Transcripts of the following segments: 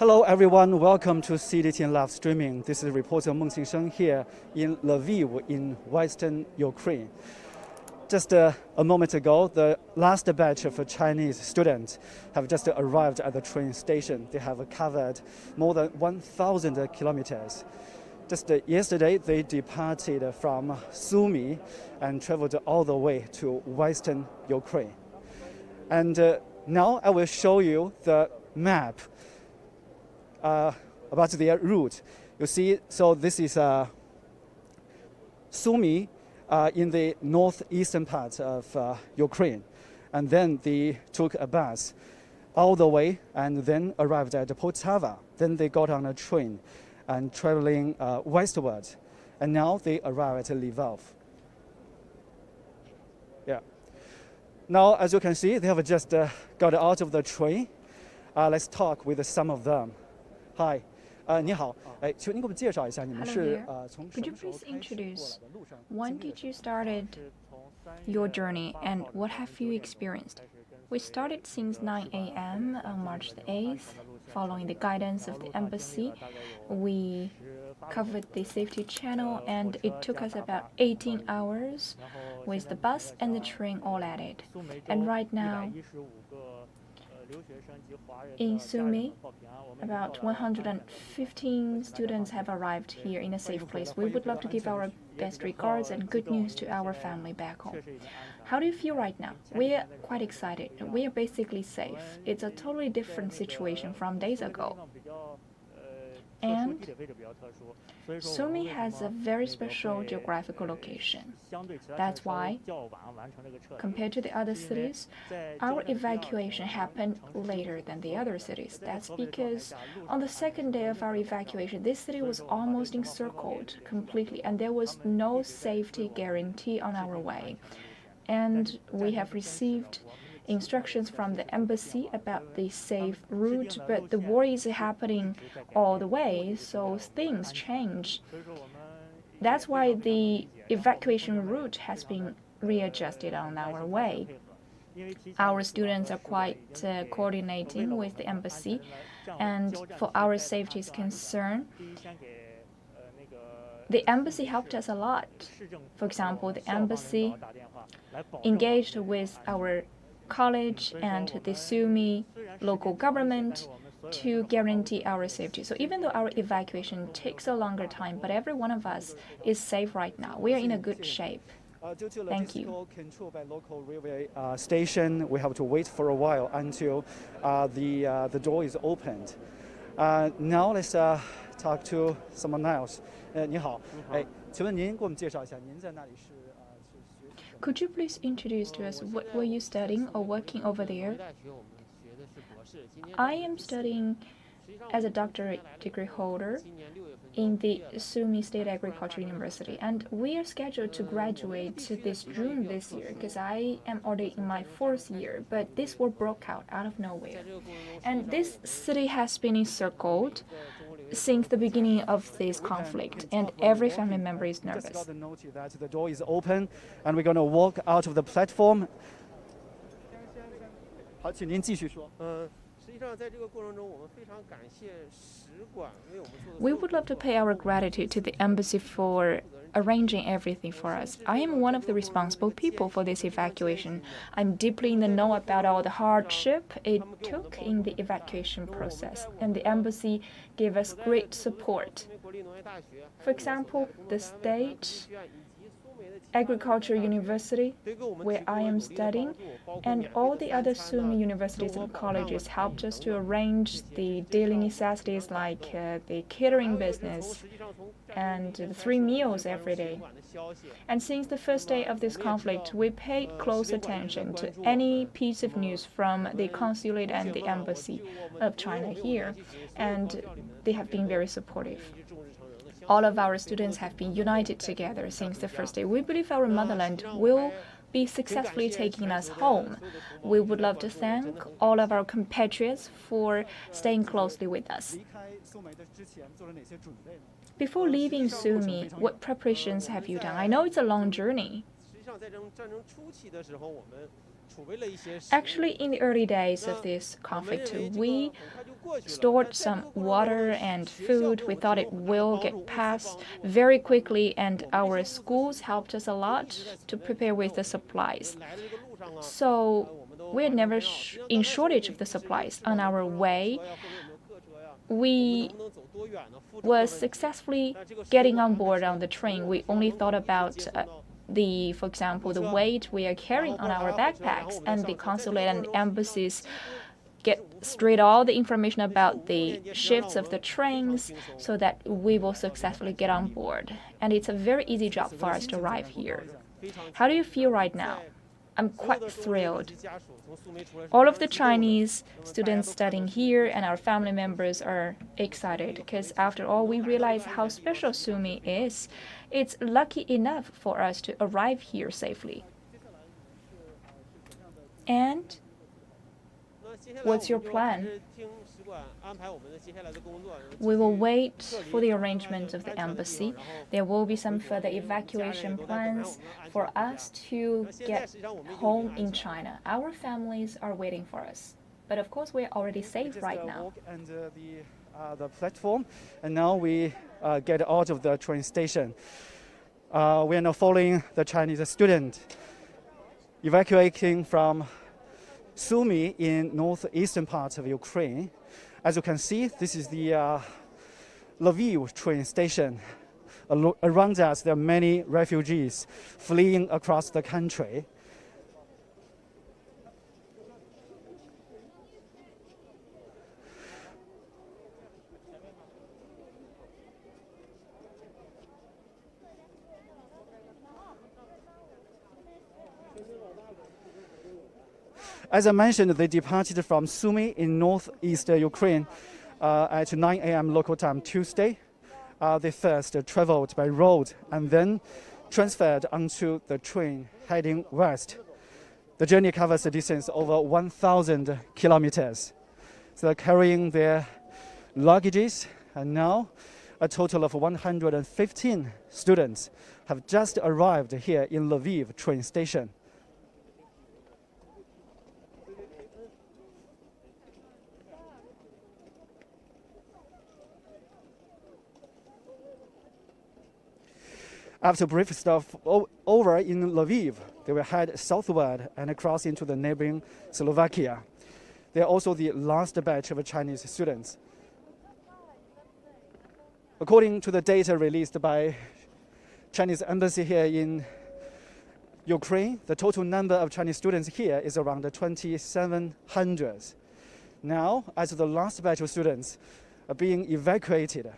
Hello everyone, welcome to CGTN live streaming. This is reporter Meng Qingsheng here in Lviv in western Ukraine. Just a moment ago, the last batch of Chinese students have just arrived at the train station. They have covered more than 1,000 kilometers. Just yesterday, they departed from Sumy and traveled all the way to western Ukraine. And now I will show you the map about their route. You see, so this is Sumy in the northeastern part of Ukraine. And then they took a bus all the way and then arrived at Poltava. Then they got on a train and traveling westward. And now they arrive at Lviv. Yeah. Now, as you can see, they have just got out of the train. Let's talk with some of them. Hi. 你好，请您给我们介绍一下，你们是从什么时候开始过来的？ Could you please introduce when did you started your journey and what have you experienced? We started since 9 a.m. on March the 8th, following the guidance of the embassy. We covered the safety channel and it took us about 18 hours with the bus and the train all added. And right now, in Sumy, about 115 students have arrived here in a safe place. We would love to give our best regards and good news to our family back home. How do you feel right now? We are quite excited. We are basically safe. It's a totally different situation from days ago. And Sumy has a very special geographical location. That's why, compared to the other cities, our evacuation happened later than the other cities. That's because on the second day of our evacuation, this city was almost encircled completely, and there was no safety guarantee on our way. And we have received instructions from the embassy about the safe route, but the war is happening all the way, so things change. That's why the evacuation route has been readjusted on our way. Our students are quite coordinating with the embassy, and for our safety's concern, the embassy helped us a lot. For example, the embassy engaged with our college and the Sumy local government to guarantee our safety. So even though our evacuation takes a longer time, but every one of us is safe right now. We are in a good shape. Thank you. Control by local railway station, we have to wait for a while until the door is opened. Now let's talk to someone else. 你好，请问您给我们介绍一下，您在那里是？ Could you please introduce to us what were you studying or working over there? I am studying as a doctorate degree holder in the Sumy State Agriculture University, and we are scheduled to graduate this June this year because I am already in my 4th year, but this war broke out of nowhere. And this city has been encircled since the beginning of this conflict, and every family member is nervous. Just got the notice that the door is open, and we're going to walk out of the platform. 好，请您继续说。We would love to pay our gratitude to the embassy for arranging everything for us. I am one of the responsible people for this evacuation. I'm deeply in the know about all the hardship it took in the evacuation process, and the embassy gave us great support. For example, the State Agriculture University, where I am studying, and all the other Sumy universities and colleges helped us to arrange the daily necessities like the catering business and the 3 meals every day. And since the first day of this conflict, we paid close attention to any piece of news from the consulate and the embassy of China here, and they have been very supportive. All of our students have been united together since the first day. We believe our motherland will be successfully taking us home. We would love to thank all of our compatriots for staying closely with us. Before leaving Sumy, what preparations have you done? I know it's a long journey. Actually, in the early days of this conflict, we stored some water and food. We thought it will get passed very quickly, and our schools helped us a lot to prepare with the supplies. So we're never in shortage of the supplies. On our way, we were successfully getting on board on the train. We only thought about for example, the weight we are carrying on our backpacks, and the consulate and embassies get straight all the information about the shifts of the trains so that we will successfully get on board. And it's a very easy job for us to arrive here. How do you feel right now? I'm quite thrilled. All of the Chinese students studying here and our family members are excited because after all, we realize how special Sumy is. It's lucky enough for us to arrive here safely. And what's your plan? We will wait for the arrangement of the embassy. There will be some further evacuation plans for us to get home in China. Our families are waiting for us. But of course, we're already safe right now. And the platform, and now we get out of the train station. We are now following the Chinese student evacuating from Sumy in northeastern part of Ukraine. As you can see, this is the Lviv train station. Around us, there are many refugees fleeing across the country. As I mentioned, they departed from Sumy in northeast Ukraine at 9 a.m. local time Tuesday. They first traveled by road and then transferred onto the train heading west. The journey covers a distance over 1,000 kilometers. So they're carrying their luggages, and now a total of 115 students have just arrived here in Lviv train station. After brief stopover in Lviv, they will head southward and cross into the neighboring Slovakia. They are also the last batch of Chinese students. According to the data released by Chinese embassy here in Ukraine, the total number of Chinese students here is around 2,700. Now, as the last batch of students are being evacuated,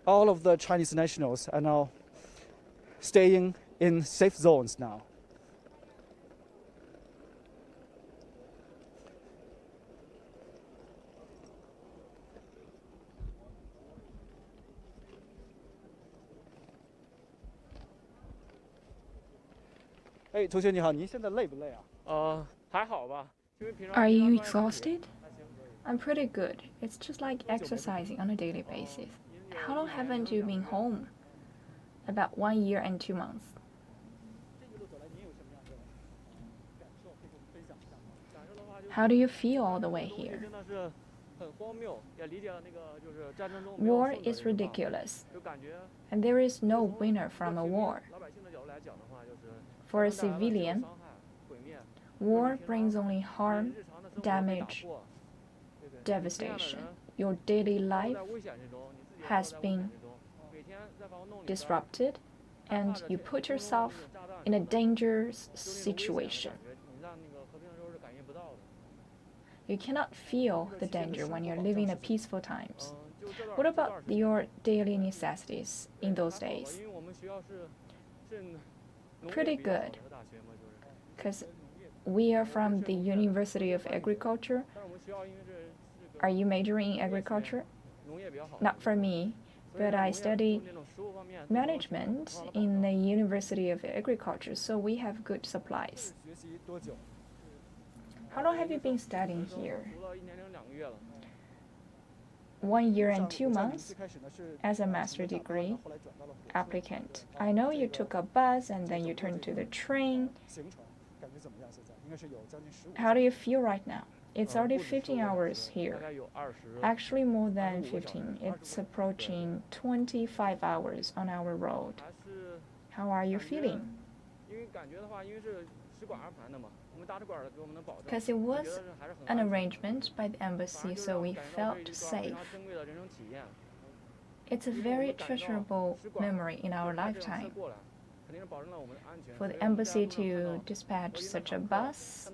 all of the Chinese nationals are now staying in safe zones now. Hey, 同学你好，您现在累不累啊？还好吧，因为平常 Are you exhausted? I'm pretty good. It's just like exercising on a daily basis. How long haven't you been home? About 1 year and 2 months. How do you feel all the way here? War is ridiculous, and there is no winner from a war. For a civilian, war brings only harm, damage, devastation. Your daily life has been disrupted, and you put yourself in a dangerous situation. You cannot feel the danger when you're living in peaceful times. What about your daily necessities in those days? Pretty good, because we are from the University of Agriculture. Are you majoring in agriculture? Not for me, but I study management in the University of Agriculture, so we have good supplies. How long have you been studying here? 1 year and 2 months as a master degree applicant. I know you took a bus and then you turned to the train. How do you feel right now? It's already 15 hours here. Actually, more than 15. It's approaching 25 hours on our road. How are you feeling? Because it was an arrangement by the embassy, so we felt safe. It's a very treasurable memory in our lifetime. For the embassy to dispatch such a bus,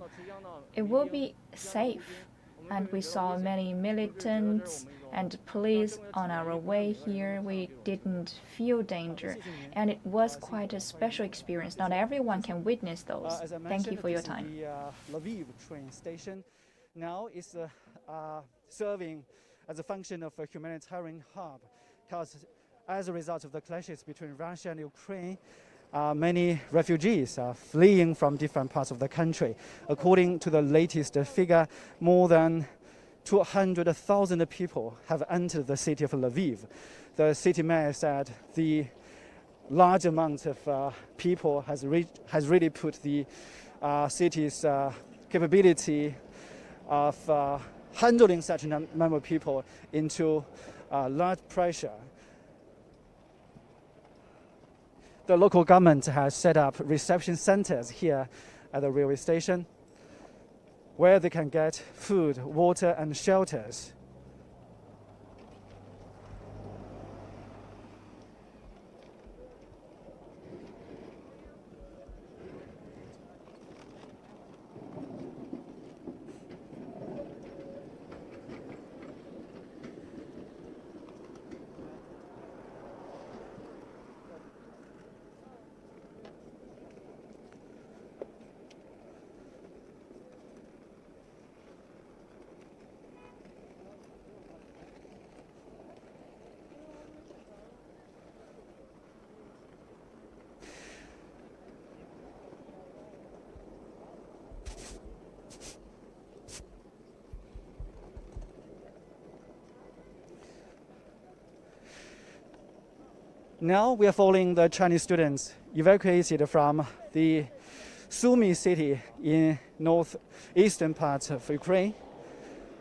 it will be safe. And we saw many militants and police on our way here. We didn't feel danger, and it was quite a special experience. Not everyone can witness those. Thank you for your time. The Lviv train station now is serving as a function of a humanitarian hub, because as a result of the clashes between Russia and Ukraine, many refugees are fleeing from different parts of the country. According to the latest figure, more than 200,000 people have entered the city of Lviv. The city mayor said the large amount of people has really put the city's capability of handling such a number of people into large pressure. The local government has set up reception centers here at the railway station where they can get food, water, and shelters. Now we are following the Chinese students evacuated from the Sumy city in northeastern part of Ukraine.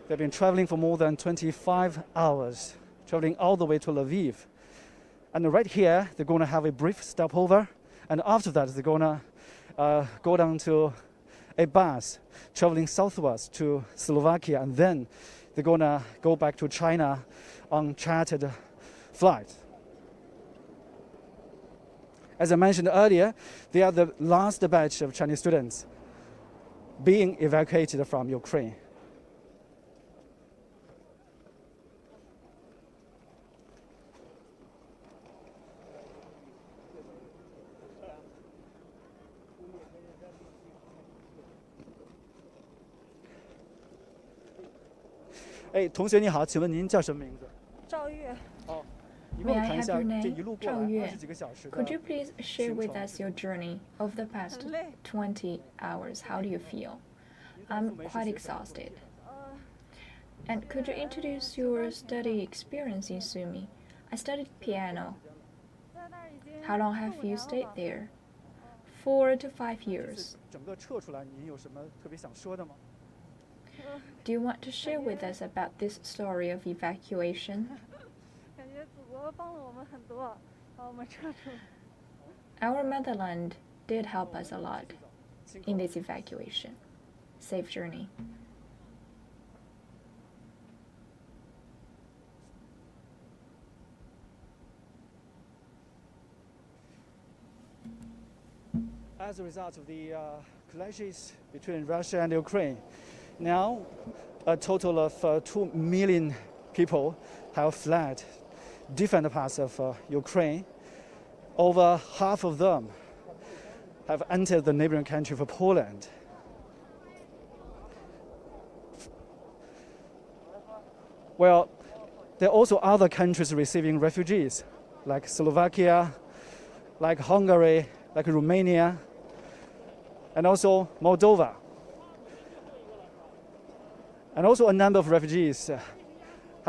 They've been traveling for more than 25 hours, traveling all the way to Lviv. And right here, they're going to have a brief stopover. And after that, they're going to go down to a bus traveling southwards to Slovakia. And then they're going to go back to China on chartered flight. As I mentioned earlier, they are the last batch of Chinese students being evacuated from Ukraine. Hey, 同学你好，请问您叫什么名字？赵月。哦。 May I have your name? 赵月. Could you please share with us your journey of the past 20 hours? How do you feel? I'm quite exhausted. And could you introduce your study experience in Sumy? I studied piano. How long have you stayed there? 4 to 5 years. Do you want to share with us about this story of evacuation? Our motherland did help us a lot in this evacuation. Safe journey. As a result of the clashes between Russia and Ukraine, now a total of 2 million people have fled different parts of Ukraine. Over half of them have entered the neighboring country of Poland. Well, there are also other countries receiving refugees, like Slovakia, like Hungary, like Romania, and also Moldova. And also a number of refugees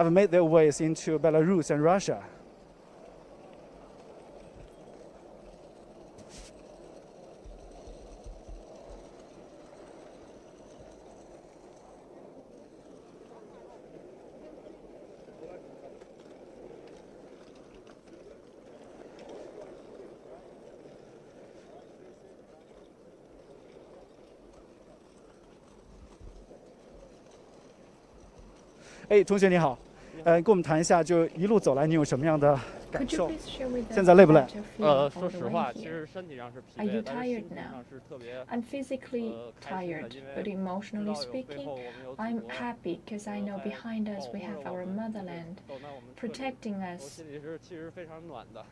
have made their ways into Belarus and Russia. Hey, 同学你好，跟我们谈一下，就一路走来你有什么样的感 Could you 受？ please share with us 现在累不累？ about your feeling 说 all 实 the 话， way 其 here? 实身体上是疲 Are you 惫，但是 tired 心情 now? 上是特别 I'm physically 开心的， tired, 因 but 为 emotionally 知道有背 speaking, 后我们有祖 I'm 国 happy because I know 在 behind us 保 we 护 have 着我 our 们， motherland 走在我们侧里， protecting 我 us. 心里是其实非常暖的。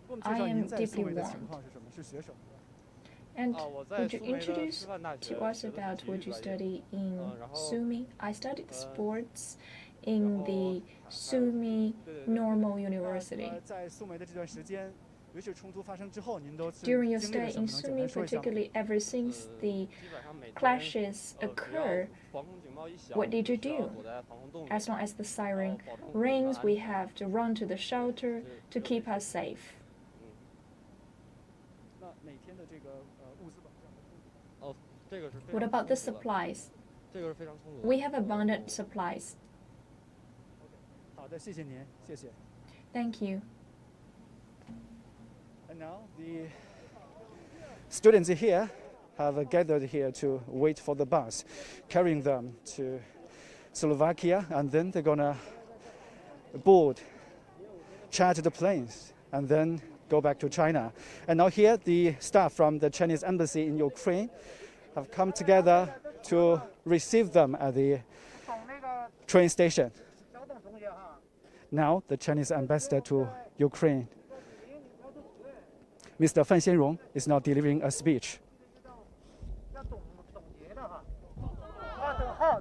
给我们介绍 I am 您在苏 deeply 梅的 warmed. 情况是什么？是学什么？ And 我在 would you 苏梅的 introduce 师范大学 to us 学的 about 是体 what 育 you 专业， study in 然后 Sumy? I studied sports 然 in 后 the 还有 Sumy 对对对对 Normal University. 在苏梅的这段时间，尤其是冲突发生之后，您都是 During your 经历了 stay 什 in 么？能简 Sumy, 单说一下吗？ particularly ever since the 基本上每天 clashes 只要 occur, 防空警报一响， what did you 就需要 do? 躲在防空洞里， as long as the 然 siren 后保证自己的 rings, 安 we 全。 have to run to the shelter to keep us safe. 那每天的这个物资保障。这个是非 What 常 about the 充足的， supplies? 这个是非常充足的。 We have abundant supplies. 好的，谢谢您，谢谢。 Thank you. And now the students here have gathered here to wait for the bus, carrying them to Slovakia, and then they're gonna board, charter the planes, and then go back to China. And now here, the staff from the Chinese embassy in Ukraine have come together to receive them at the train station. Now, the Chinese ambassador to Ukraine, Mr. Fan Xianrong, is now delivering a speech.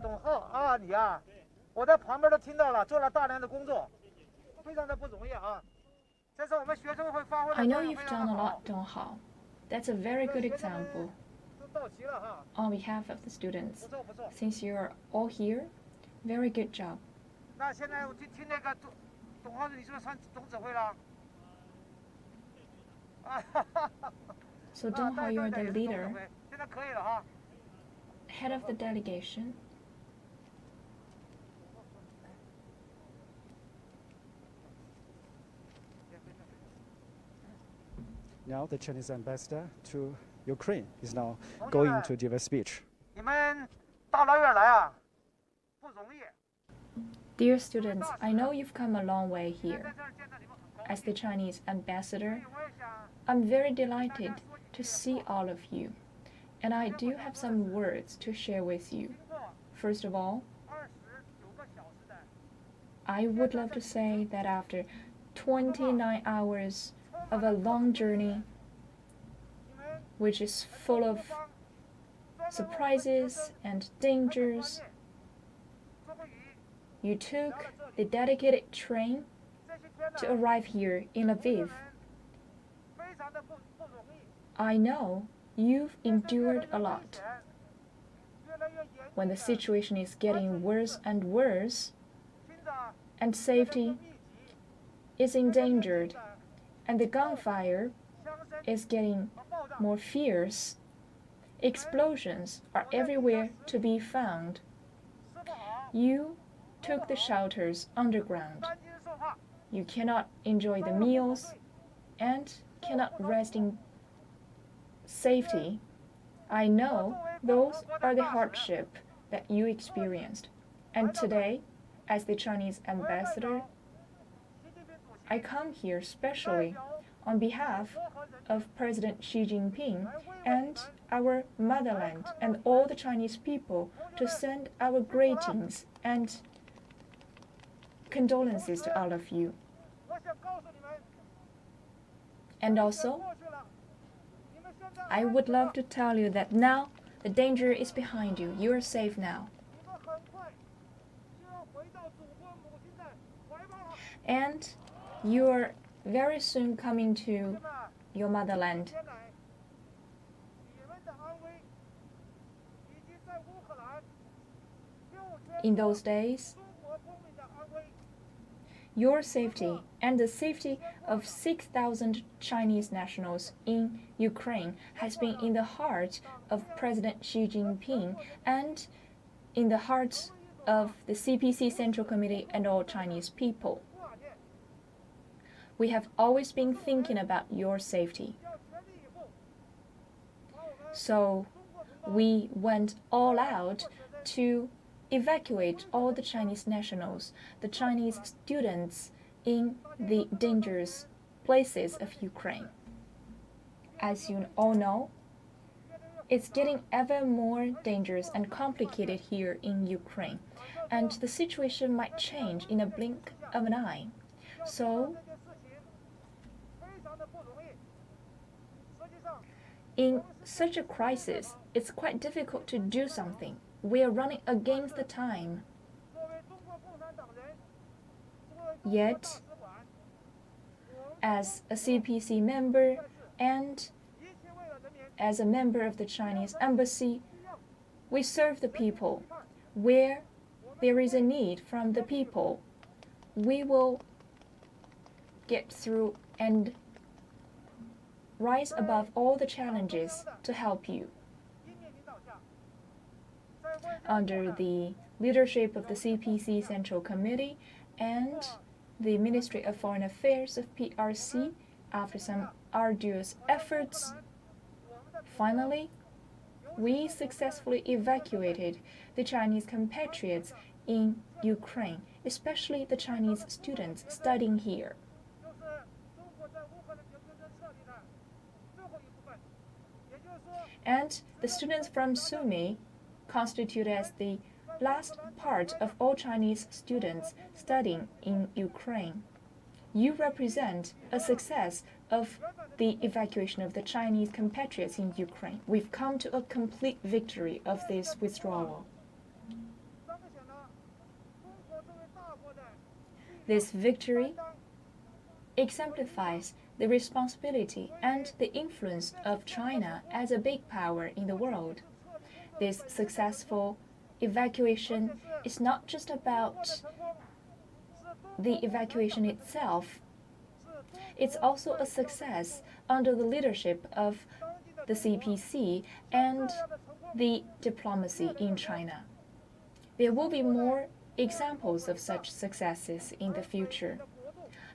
董浩啊，你啊，我在旁边都听到了，做了大量的工作，非常的不容易啊。这是我们学生会发挥的 I 作 know 用 you've 非常 done 的 a 好 lot, Dong Hao. That's a very good example 都到齐了哈， on behalf of the students. 不错不错。 Since you're all here, very good job. 那现在我听那个董浩，你是不是上总指挥了？啊哈哈哈。 So Dong Hao, you're the 也是总指 leader, 挥，现在可以了哈。 head of the delegation. Now, the Chinese ambassador to Ukraine is now going to give a speech. 你们大老远来啊，不容易。 Dear students, I know you've come a long way 在 here. 这儿见到你们很高 As the Chinese ambassador, 兴，我也想 I'm very delighted to see all of you. And I do have some words to share with you. 经过 First of all, 29个小时的 I would love to say that after 29 hours of a long journey, 你们 which is full of 方 surprises and dangers, 坐过雨， you took the dedicated train 这些天呢 to arrive here in Lviv. 非常的不容易。 I know you've endured a lot. 越来越严峻 When the situation is getting worse and worse, 听着 and safety 密集 is endangered, and the gunfire 枪声 is getting 和爆炸， more fierce, explosions are everywhere to be found. 吃不好， You took the shelters underground. 担惊受怕， You cannot enjoy the meals and cannot rest in safety. I know those are the hardship that you experienced. And today, as the Chinese ambassador, 习近平主席 I come here specially on behalf 国和人 of President Xi Jinping and our motherland and all the Chinese people to send our greetings and condolences to all of you. 我想告诉你们， And also, 过去了，你们现在 I would love to tell you that now the danger is behind you. You are safe now. 你们很快就要回到祖国母亲的怀抱了。 And you are very soon coming to 那么 your motherland. 天来，你们的安危以及在乌克兰救援 In those days, 中国公民的 Your safety and the safety of 6,000 Chinese nationals in Ukraine has been in the heart of President Xi Jinping and in the heart of the CPC Central Committee and all Chinese people. We have always been thinking about your safety. So we went all out to evacuate all the Chinese nationals, the Chinese students in the dangerous places of Ukraine. As you all know, it's getting ever more dangerous and complicated here in Ukraine, and the situation might change in a blink of an eye. So, in such a crisis, it's quite difficult to do something. We are running against the time. Yet, as a CPC member and as a member of the Chinese embassy, we serve the people. Where there is a need from the people, we will get through and rise above all the challenges to help you. Under the leadership of the CPC Central Committee and the Ministry of Foreign Affairs of PRC, after some arduous efforts, finally, we successfully evacuated the Chinese compatriots in Ukraine, especially the Chinese students studying here. And the students from Sumy constitute as the last part of all Chinese students studying in Ukraine. You represent a success of the evacuation of the Chinese compatriots in Ukraine. We've come to a complete victory of this withdrawal. This victory exemplifies the responsibility and the influence of China as a big power in the world. This successful evacuation is not just about the evacuation itself. It's also a success under the leadership of the CPC and the diplomacy in China. There will be more examples of such successes in the future.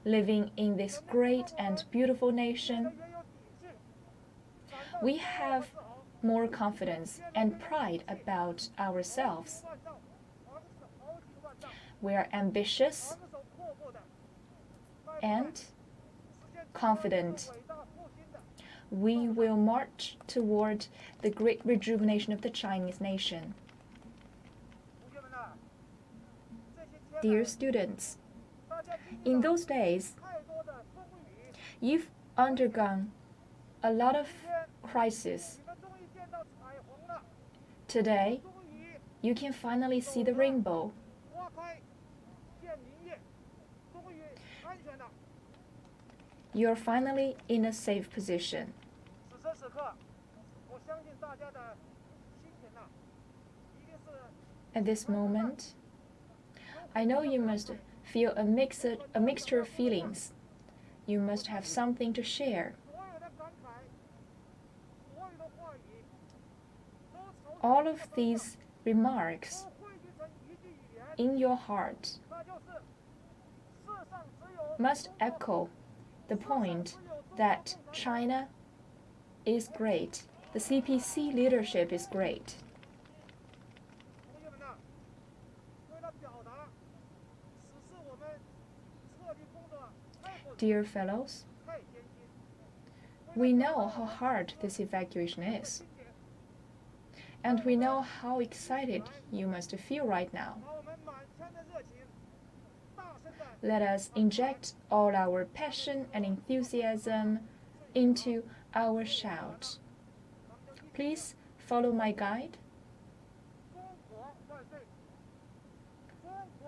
Living in this great and beautiful nation, we have more confidence and pride about ourselves. We are ambitious and confident. We will march toward the great rejuvenation of the Chinese nation. Dear students, in those days, you've undergone a lot of crisis. Today, you can finally see the rainbow. You're finally in a safe position. At this moment, I know you must feel a mixture of feelings. You must have something to share. All of these remarks in your heart must echo the point that China is great. The CPC leadership is great. Dear fellows, we know how hard this evacuation is. And we know how excited you must feel right now. Let us inject all our passion and enthusiasm into our shout. Please follow my guide.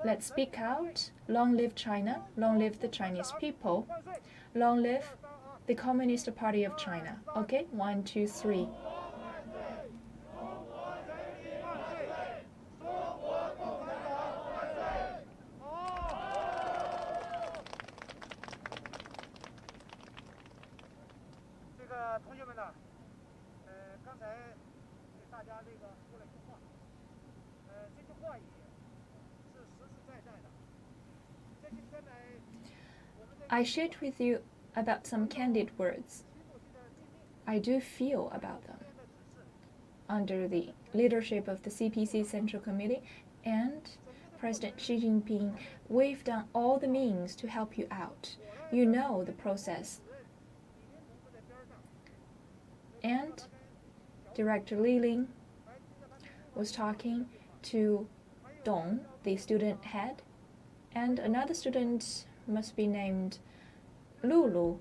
Let's speak out. Long live China. Long live the Chinese people. Long live the Communist Party of China. Okay, 1, 2, 3. 个同学们呢，刚才给大家这个说了一句话，这句话也是实实在在的。这些天来，我们 I shared with you about some candid words I do feel about them under the leadership of the CPC Central Committee and President Xi Jinping. We've done all the means to help you out. You know the process. And Director Li Ling was talking to Dong, the student head, and another student must be named Lulu.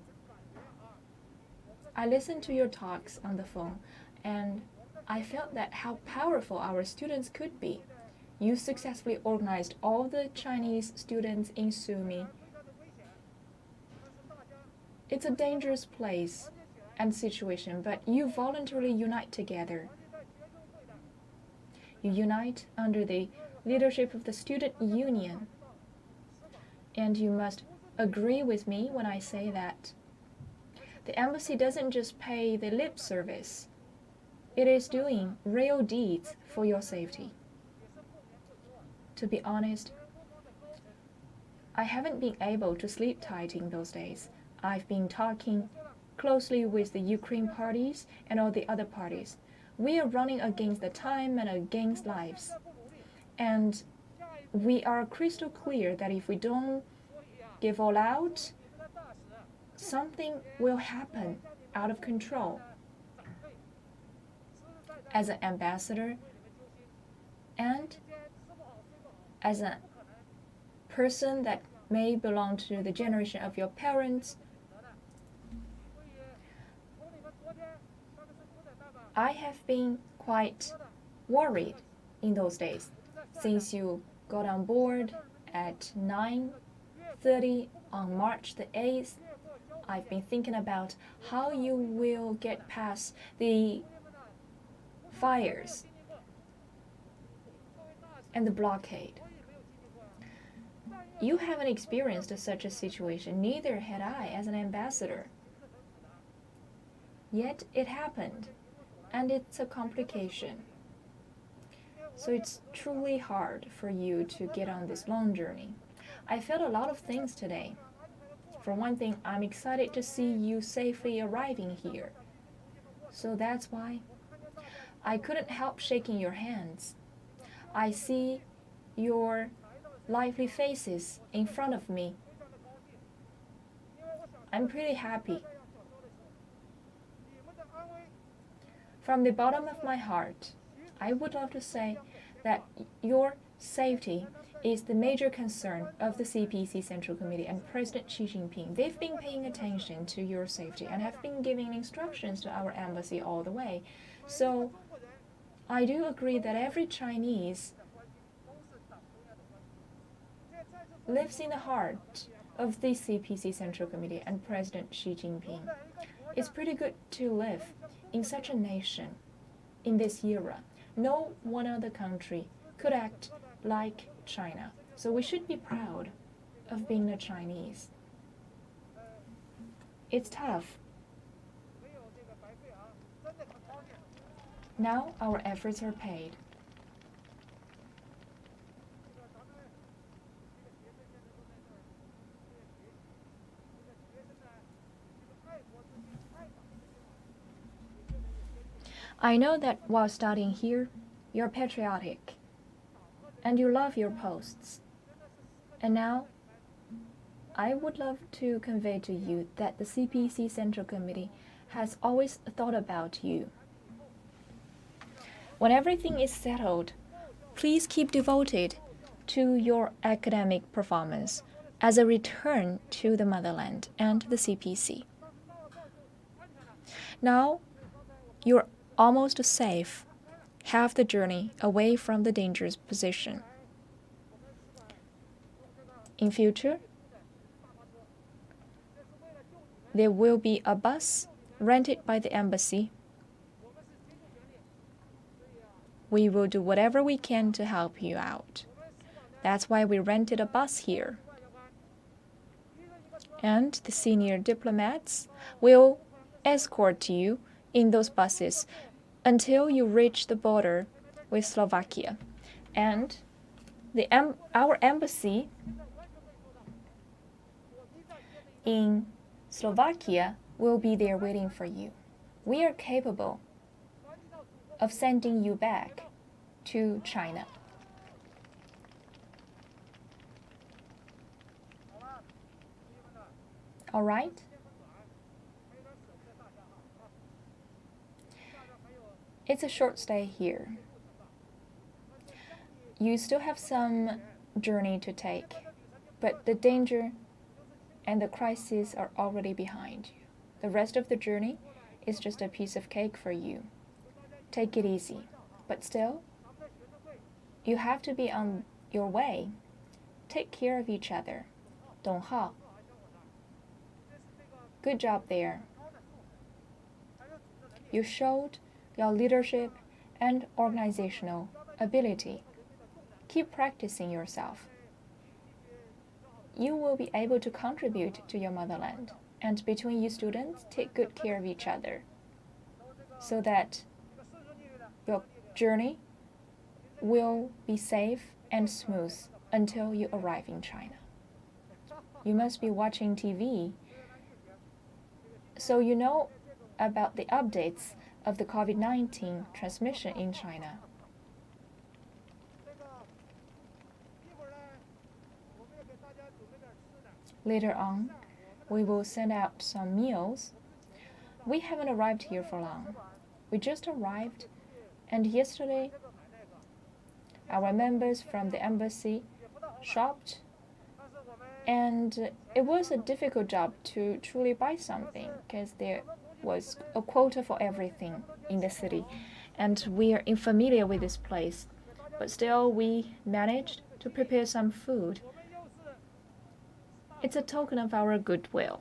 I listened to your talks on the phone, and I felt that how powerful our students could be. You successfully organized all the Chinese students in Sumy. It's a dangerous place and situation, but you voluntarily unite together. You unite under the leadership of the student union. And you must agree with me when I say that the embassy doesn't just pay the lip service. It is doing real deeds for your safety. To be honest, I haven't been able to sleep tight in those days. I've been talking closely with the Ukraine parties and all the other parties. We are running against the time and against lives. And we are crystal clear that if we don't give all out, something will happen out of control. As an ambassador and as a person that may belong to the generation of your parents, I have been quite worried in those days since you got on board at 9:30 on March the 8th. I've been thinking about how you will get past the fires and the blockade. You haven't experienced such a situation, neither had I as an ambassador. Yet it happened, and it's a complication. So it's truly hard for you to get on this long journey. I felt a lot of things today. For one thing, I'm excited to see you safely arriving here. So that's why I couldn't help shaking your hands. I see your lively faces in front of me. I'm pretty happy. From the bottom of my heart, I would love to say that your safety is the major concern of the CPC Central Committee and President Xi Jinping. They've been paying attention to your safety and have been giving instructions to our embassy all the way. So I do agree that every Chinese lives in the heart of the CPC Central Committee and President Xi Jinping. It's pretty good to live in such a nation in this era. No one other country could act like China. So we should be proud of being a Chinese. It's tough. Now our efforts are paid. I know that while studying here, you're patriotic and you love your posts. And now, I would love to convey to you that the CPC Central Committee has always thought about you. When everything is settled, please keep devoted to your academic performance as a return to the motherland and the CPC. Now, you're almost safe, half the journey away from the dangerous position. In future, there will be a bus rented by the embassy. We will do whatever we can to help you out. That's why we rented a bus here. And the senior diplomats will escort you in those buses until you reach the border with Slovakia. And our embassy in Slovakia will be there waiting for you. We are capable of sending you back to China. All right? It's a short stay here. You still have some journey to take, but the danger and the crisis are already behind you. The rest of the journey is just a piece of cake for you. Take it easy, but still, you have to be on your way. Take care of each other. Dong hao. Good job there. You showed your leadership and organizational ability. Keep practicing yourself. You will be able to contribute to your motherland. And between you students, take good care of each other so that your journey will be safe and smooth until you arrive in China. You must be watching TV so you know about the updates of the COVID-19 transmission in China. Later on, we will send out some meals. We haven't arrived here for long. We just arrived, and yesterday, our members from the embassy shopped, and it was a difficult job to truly buy something because there was a quota for everything in the city, and we are unfamiliar with this place. But still, we managed to prepare some food. It's a token of our goodwill.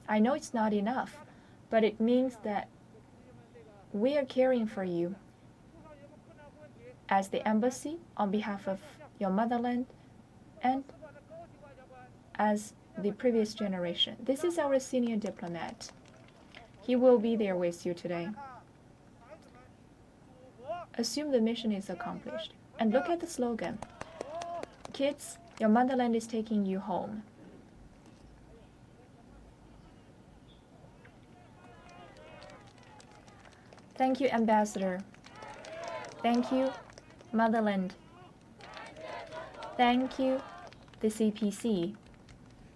I know it's not enough, but it means that we are caring for you as the embassy on behalf of your motherland and as the previous generation. This is our senior diplomat. He will be there with you today. Assume the mission is accomplished. And look at the slogan. Kids, your motherland is taking you home. Thank you, Ambassador. Thank you, Motherland. Thank you, the CPC.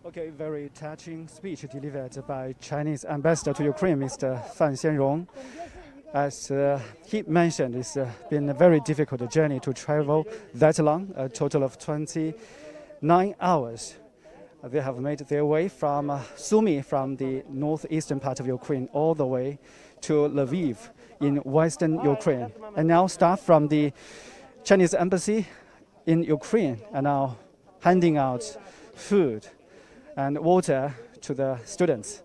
Okay, very touching speech delivered by Chinese Ambassador to Ukraine, Mr. Fan Xianrong. As he mentioned, it's been a very difficult journey to travel that long, a total of 29 hours. They have made their way from Sumy, from the northeastern part of Ukraine, all the way to Lviv in western Ukraine. And now staff from the Chinese embassy in Ukraine are now handing out food and water to the students.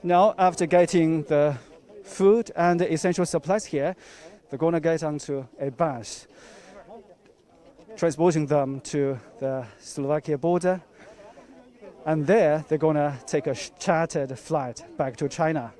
Now, after getting the food and the essential supplies here, they're going to get onto a bus, transporting them to the Slovakia border. And there, they're going to take a chartered flight back to China.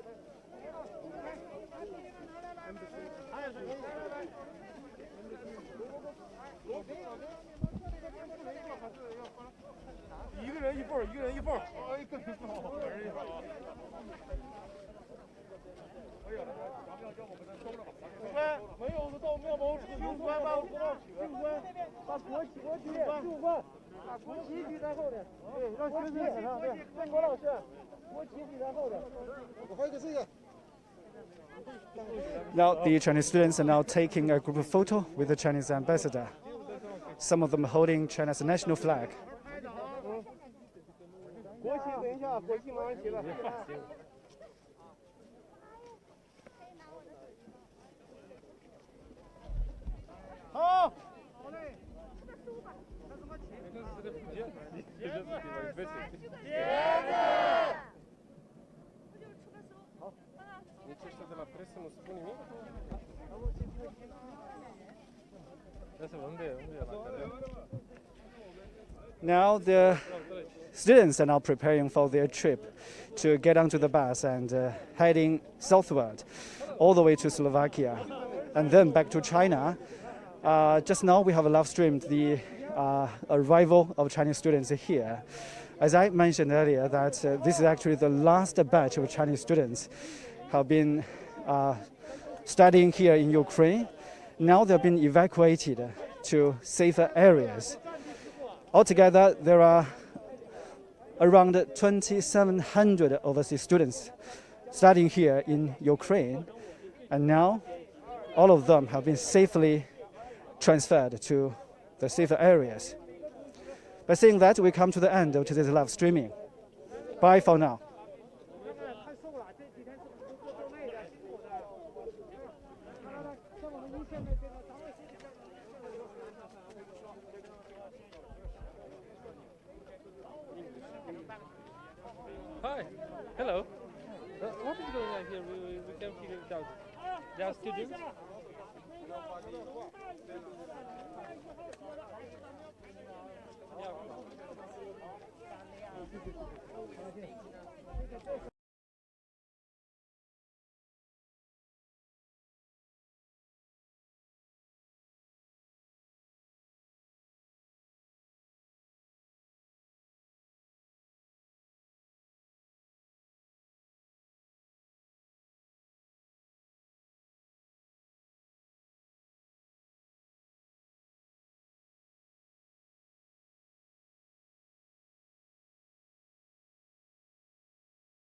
Now the Chinese students are now taking a group photo with the Chinese ambassador, some of them holding China's national flag. Now the students are now preparing for their trip to get onto the bus and heading southward all the way to Slovakia and then back to China. Just now we have live streamed the arrival of Chinese students here. As I mentioned earlier, that this is actually the last batch of Chinese students have been studying here in Ukraine. Now they've been evacuated to safer areas. Altogether, there are around 2,700 overseas students studying here in Ukraine, and now all of them have been safely transferred to the safer areas. By saying that, we come to the end of today's live streaming. Bye for now. Hi. Hello. What is going on here? We can't figure it out. There are students. Yeah.